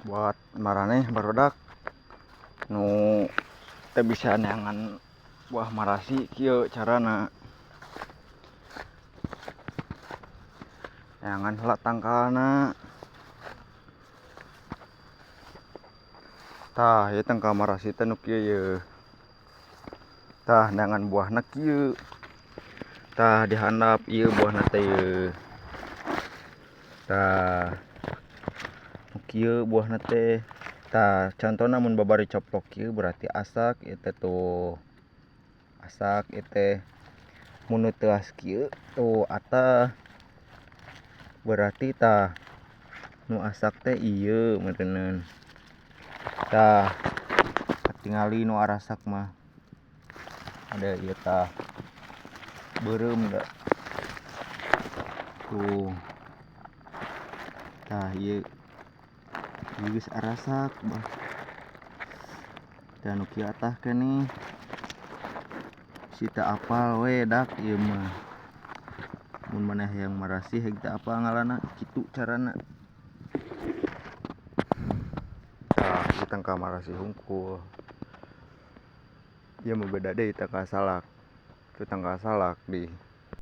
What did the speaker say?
buat marane barudak nu teu bisa neangan buah marasi kieu carana. Neangan heula tangkalna. Tah ieu tangkal marasi teh nu kieu ye. Tah neangan buahna kieu. Tah dihandap ieu buahna teh ye. Tah nu kieu buahna teh. Tah contona mun babari coplok kieu berarti asak ieu teh tuh. Asak ieu teh. Mun nu teu as kieu tuh atah. Berarti tah nu asak teh ieu meureunneun. Tah katingali nu arasak mah. Ada ieu tah. Beureum da. Tuh. Tah ieu geus arasak bah. Dan nu kieu atah keneh. Si teu apal we dak ieu mah. Mun maneh hayang marasi heg teu apal ngaranna, kitu carana. Tah ieu tangkal marasi hungkul. Ieu mah beda deui tangkal salak. Tu tangkal salak di